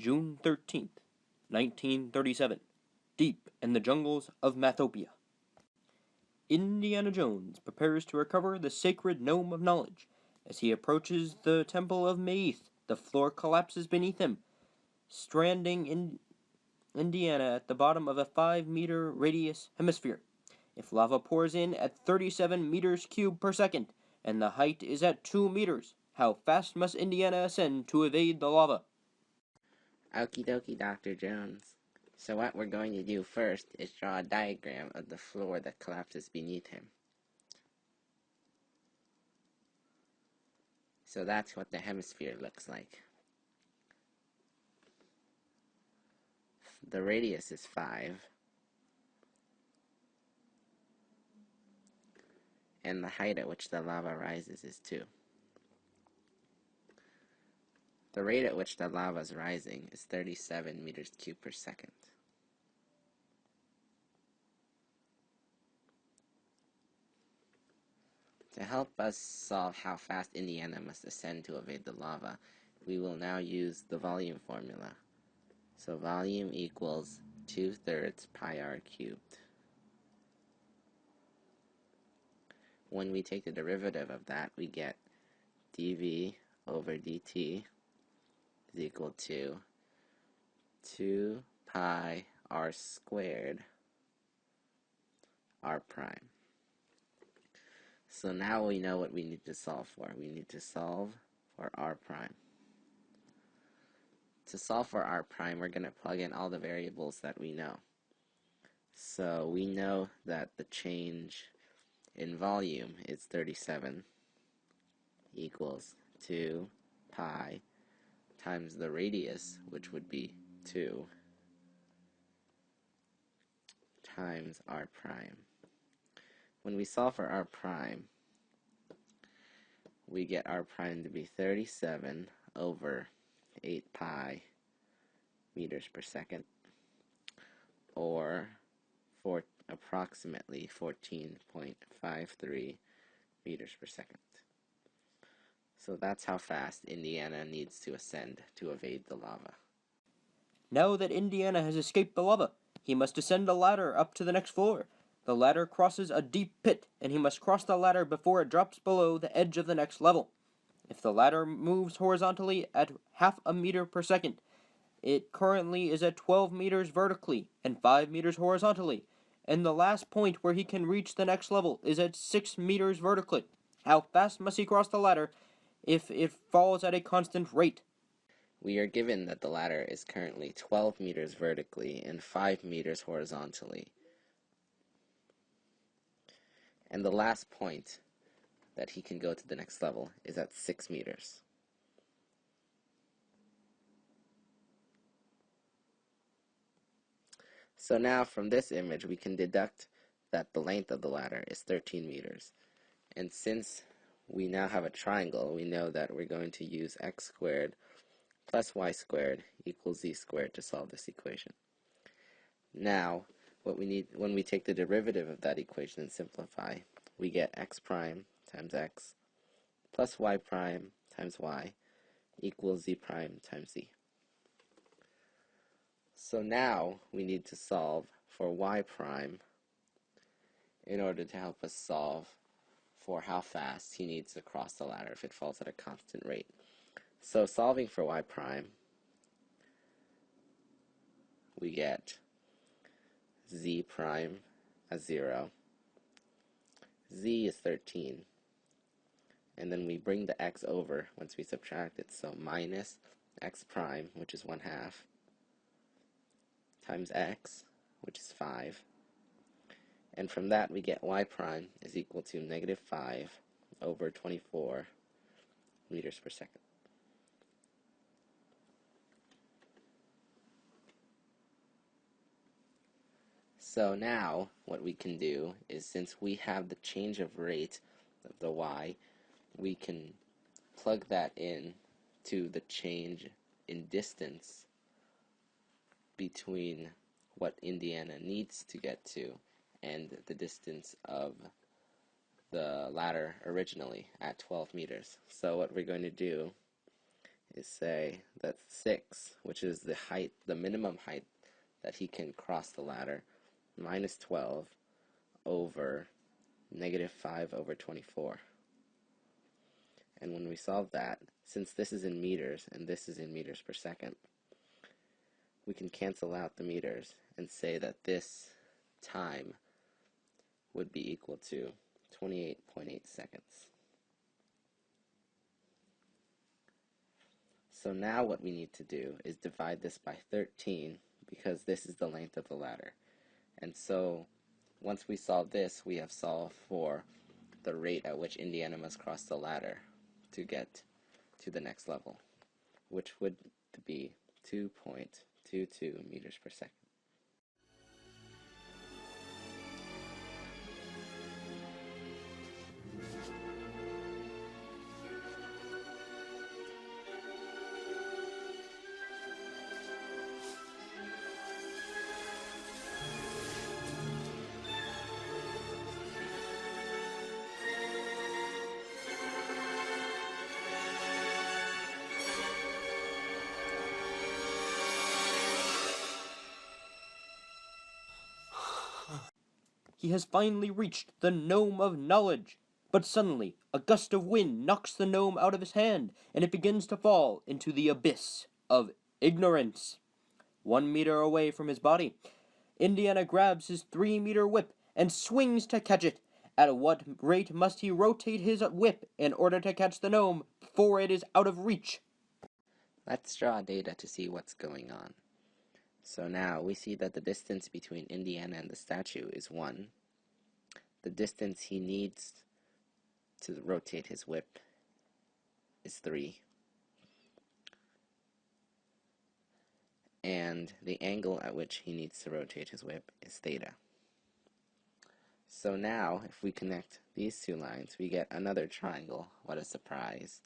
June 13th, 1937, deep in the jungles of Mathopia. Indiana Jones prepares to recover the sacred Gnome of Knowledge. As he approaches the Temple of Maith, the floor collapses beneath him, stranding Indiana at the bottom of a 5-meter radius hemisphere. If lava pours in at 37 meters cubed per second, and the height is at 2 meters, how fast must Indiana ascend to evade the lava? Okie dokie, Dr. Jones. So what we're going to do first is draw a diagram of the floor that collapses beneath him. So that's what the hemisphere looks like. The radius is 5. And the height at which the lava rises is 2. The rate at which the lava is rising is 37 meters cubed per second. To help us solve how fast Indiana must ascend to evade the lava, we will now use the volume formula. So volume equals 2/3 pi r cubed. When we take the derivative of that, we get dv over dt is equal to 2 pi r squared r prime. So now we know what we need to solve for. We need to solve for r prime. To solve for r prime, we're going to plug in all the variables that we know. So we know that the change in volume is 37 equals 2 pi times the radius, which would be 2, times r prime. When we solve for r prime, we get r prime to be 37 over 8 pi meters per second, or approximately 14.53 meters per second. So that's how fast Indiana needs to ascend to evade the lava. Now that Indiana has escaped the lava, he must ascend a ladder up to the next floor. The ladder crosses a deep pit, and he must cross the ladder before it drops below the edge of the next level. If the ladder moves horizontally at half a meter per second, it currently is at 12 meters vertically and 5 meters horizontally, and the last point where he can reach the next level is at 6 meters vertically. How fast must he cross the ladder if it falls at a constant rate? We are given that the ladder is currently 12 meters vertically and 5 meters horizontally. And the last point that he can go to the next level is at 6 meters. So now from this image we can deduct that the length of the ladder is 13 meters. And since we now have a triangle, we know that we're going to use x squared plus y squared equals z squared to solve this equation. Now, what we need, when we take the derivative of that equation and simplify, we get x prime times x plus y prime times y equals z prime times z. So now we need to solve for y prime in order to help us solve for how fast he needs to cross the ladder if it falls at a constant rate. So solving for y prime, we get z prime as 0, z is 13, and then we bring the x over once we subtract it, so minus x prime, which is 1/2, times x, which is 5, and from that we get y prime is equal to -5 over 24 meters per second. So now what we can do is, since we have the change of rate of the y, we can plug that in to the change in distance between what Indiana needs to get to and the distance of the ladder originally at 12 meters. So what we're going to do is say that 6, which is the height, the minimum height that he can cross the ladder, minus 12 over negative 5 over 24. And when we solve that, since this is in meters and this is in meters per second, we can cancel out the meters and say that this time would be equal to 28.8 seconds. So now what we need to do is divide this by 13 because this is the length of the ladder. And so once we solve this, we have solved for the rate at which Indiana must cross the ladder to get to the next level, which would be 2.22 meters per second. He has finally reached the Gnome of Knowledge. But suddenly, a gust of wind knocks the gnome out of his hand, and it begins to fall into the abyss of ignorance. 1 meter away from his body, Indiana grabs his 3-meter whip and swings to catch it. At what rate must he rotate his whip in order to catch the gnome before it is out of reach? Let's draw data to see what's going on. So now we see that the distance between Indiana and the statue is 1. The distance he needs to rotate his whip is 3. And the angle at which he needs to rotate his whip is theta. So now, if we connect these two lines, we get another triangle. What a surprise.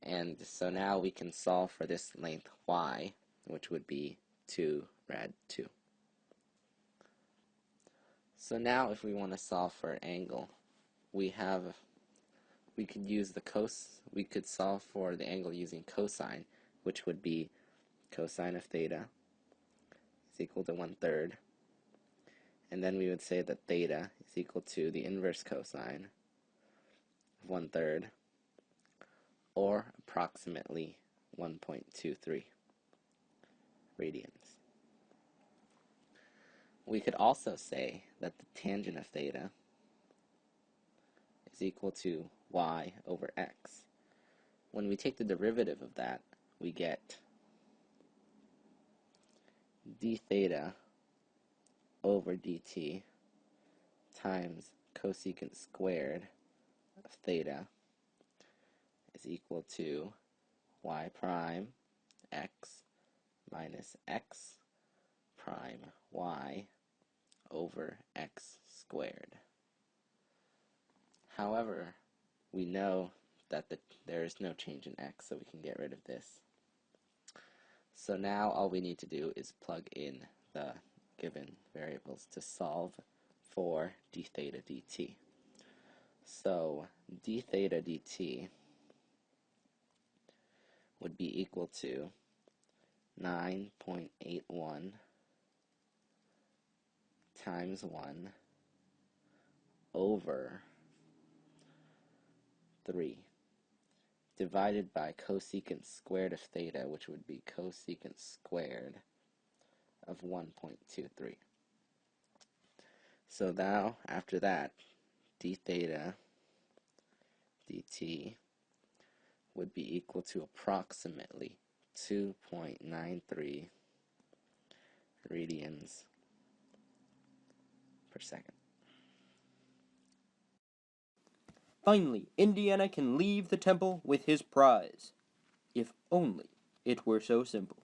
And so now we can solve for this length y, which would be 2 rad 2. So now if we want to solve for an angle, we could solve for the angle using cosine, which would be cosine of theta is equal to 1/3. And then we would say that theta is equal to the inverse cosine of 1/3, or approximately 1.23 radians. We could also say that the tangent of theta is equal to y over x. When we take the derivative of that, we get d theta over dt times cosecant squared of theta is equal to y prime x minus x prime y over x squared. However, we know that there is no change in x, so we can get rid of this. So now all we need to do is plug in the given variables to solve for d theta dt. So d theta dt would be equal to 9.81 times 1 over 3 divided by cosecant squared of theta, which would be cosecant squared of 1.23. So now, after that, d theta dt would be equal to approximately 2.93 radians per second. Finally, Indiana can leave the temple with his prize. If only it were so simple.